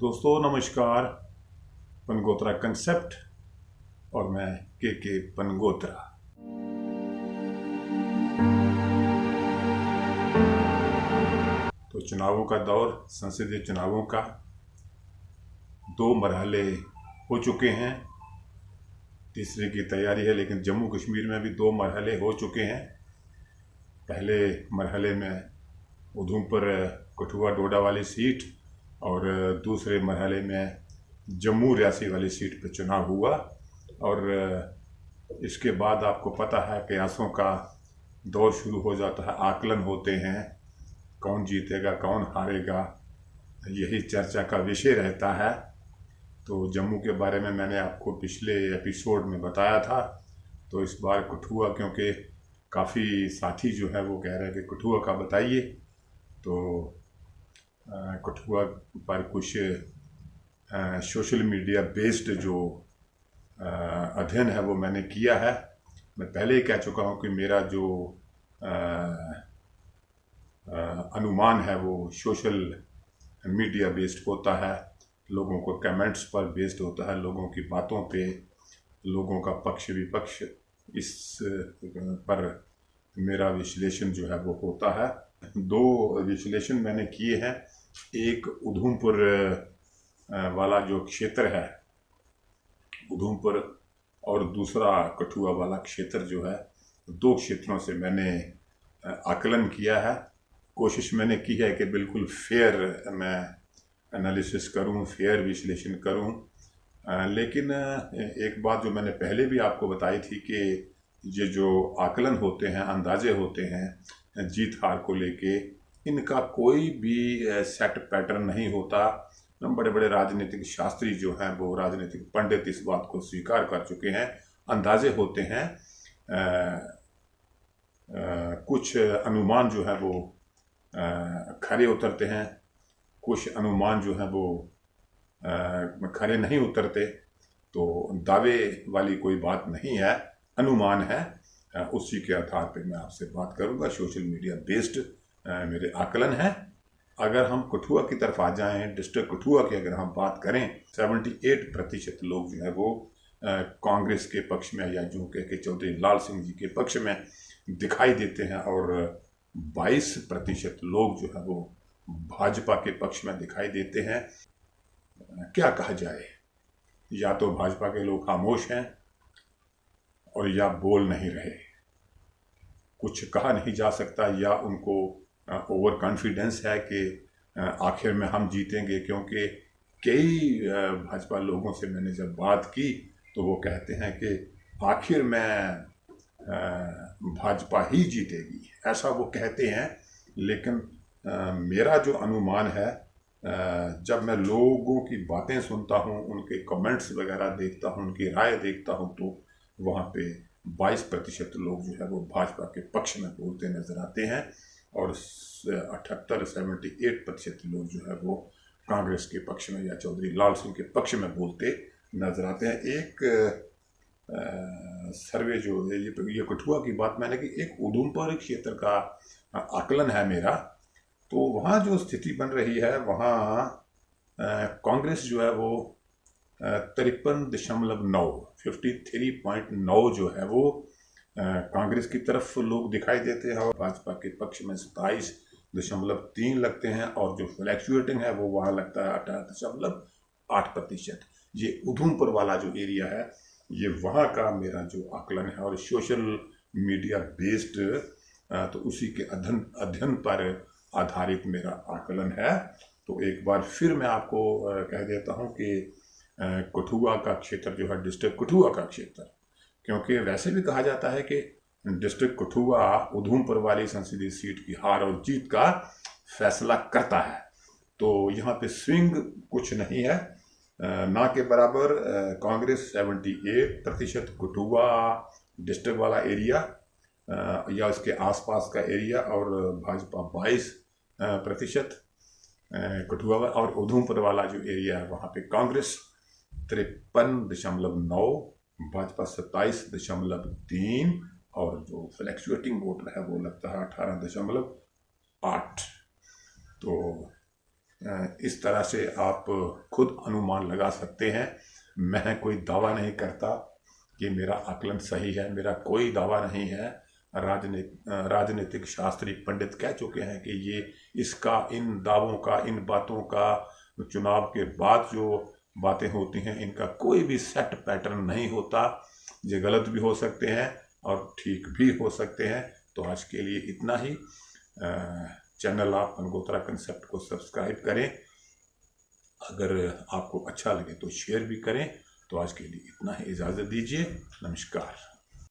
दोस्तों नमस्कार। पनगोत्रा कंसेप्ट और मैं के पनगोत्रा। तो चुनावों का दौर, संसदीय चुनावों का 2 मरहले हो चुके हैं, तीसरे की तैयारी है। लेकिन जम्मू कश्मीर में भी 2 मरहले हो चुके हैं। पहले मरहले में उधमपुर कठुआ डोडा वाली सीट और दूसरे मरहले में जम्मू रियासी वाली सीट पर चुनाव हुआ। और इसके बाद आपको पता है कयासों का दौर शुरू हो जाता है, आकलन होते हैं, कौन जीतेगा कौन हारेगा, यही चर्चा का विषय रहता है। तो जम्मू के बारे में मैंने आपको पिछले एपिसोड में बताया था। तो इस बार कठुआ, क्योंकि काफ़ी साथी जो है वो कह रहे हैं कि कठुआ का बताइए, तो कठुआ पर कुछ सोशल मीडिया बेस्ड जो अध्ययन है वो मैंने किया है। मैं पहले ही कह चुका हूँ कि मेरा जो अनुमान है वो सोशल मीडिया बेस्ड होता है, लोगों को कमेंट्स पर बेस्ड होता है, लोगों की बातों पे, लोगों का पक्ष विपक्ष, इस पर मेरा विश्लेषण जो है वो होता है। 2 विश्लेषण मैंने किए हैं। एक उधमपुर वाला जो क्षेत्र है उधमपुर, और दूसरा कठुआ वाला क्षेत्र जो है, 2 क्षेत्रों से मैंने आकलन किया है। कोशिश मैंने की है कि बिल्कुल फेयर मैं एनालिसिस करूं, फेयर विश्लेषण करूं। लेकिन एक बात जो मैंने पहले भी आपको बताई थी कि ये जो आकलन होते हैं, अंदाजे होते हैं जीत हार को लेके, इनका कोई भी सेट पैटर्न नहीं होता। बड़े बड़े राजनीतिक शास्त्री जो हैं, वो राजनीतिक पंडित इस बात को स्वीकार कर चुके हैं। अंदाजे होते हैं, कुछ अनुमान जो है वो खरे उतरते हैं, कुछ अनुमान जो है वो खरे नहीं उतरते। तो दावे वाली कोई बात नहीं है, अनुमान है। उसी के आधार पे मैं आपसे बात करूंगा। सोशल मीडिया बेस्ड मेरे आकलन है। अगर हम कठुआ की तरफ आ जाएं, डिस्ट्रिक्ट कठुआ की अगर हम बात करें, 78% लोग जो है वो कांग्रेस के पक्ष में या यूं कह के चौधरी लाल सिंह जी के पक्ष में दिखाई देते हैं, और 22% लोग जो है वो भाजपा के पक्ष में दिखाई देते हैं। क्या कहा जाए, या तो भाजपा के लोग खामोश हैं और या बोल नहीं रहे, कुछ कहा नहीं जा सकता, या उनको ओवर कॉन्फिडेंस है कि आखिर में हम जीतेंगे। क्योंकि कई भाजपा लोगों से मैंने जब बात की तो वो कहते हैं कि आखिर में भाजपा ही जीतेगी, ऐसा वो कहते हैं। लेकिन मेरा जो अनुमान है, जब मैं लोगों की बातें सुनता हूँ, उनके कमेंट्स वगैरह देखता हूँ, उनकी राय देखता हूँ, तो वहाँ पे 22% लोग जो है वो भाजपा के पक्ष में बोलते नजर आते हैं, और 78% लोग जो है वो कांग्रेस के पक्ष में या चौधरी लाल सिंह के पक्ष में बोलते नजर आते हैं। एक सर्वे जो है, ये कठुआ की बात मैंने की, एक उधमपुर क्षेत्र का आकलन है मेरा। तो वहाँ जो स्थिति बन रही है, वहाँ कांग्रेस जो है वो 53.9 जो है वो कांग्रेस की तरफ लोग दिखाई देते हैं, और भाजपा के पक्ष में 27.3 लगते हैं, और जो फ्लैक्चुएटिंग है वो वहाँ लगता है 18.8%। ये उधमपुर वाला जो एरिया है, ये वहाँ का मेरा जो आकलन है, और सोशल मीडिया बेस्ड, तो उसी के अध्ययन पर आधारित मेरा आकलन है। तो एक बार फिर मैं आपको कह देता हूँ कि कठुआ का क्षेत्र जो है, डिस्ट्रिक्ट कठुआ का क्षेत्र, क्योंकि वैसे भी कहा जाता है कि डिस्ट्रिक्ट कठुआ उधमपुर वाली संसदीय सीट की हार और जीत का फैसला करता है। तो यहाँ पे स्विंग कुछ नहीं है, ना के बराबर। कांग्रेस 78%, कठुआ डिस्ट्रिक्ट वाला एरिया या उसके आसपास का एरिया, और भाजपा 22% कठुआ, और उधमपुर वाला जो एरिया है वहाँ पे कांग्रेस 53.9, भाजपा 27.3, और जो फ्लैक्चुएटिंग वोट है वो लगता है 18.8। तो इस तरह से आप खुद अनुमान लगा सकते हैं। मैं कोई दावा नहीं करता कि मेरा आकलन सही है, मेरा कोई दावा नहीं है। राजनीतिक शास्त्री पंडित कह चुके हैं कि ये इसका, इन दावों का, इन बातों का चुनाव के बाद जो बातें होती हैं इनका कोई भी सेट पैटर्न नहीं होता। ये गलत भी हो सकते हैं और ठीक भी हो सकते हैं। तो आज के लिए इतना ही। चैनल आप गंगोत्रा कंसेप्ट को सब्सक्राइब करें। अगर आपको अच्छा लगे तो शेयर भी करें। तो आज के लिए इतना ही, इजाज़त दीजिए। नमस्कार।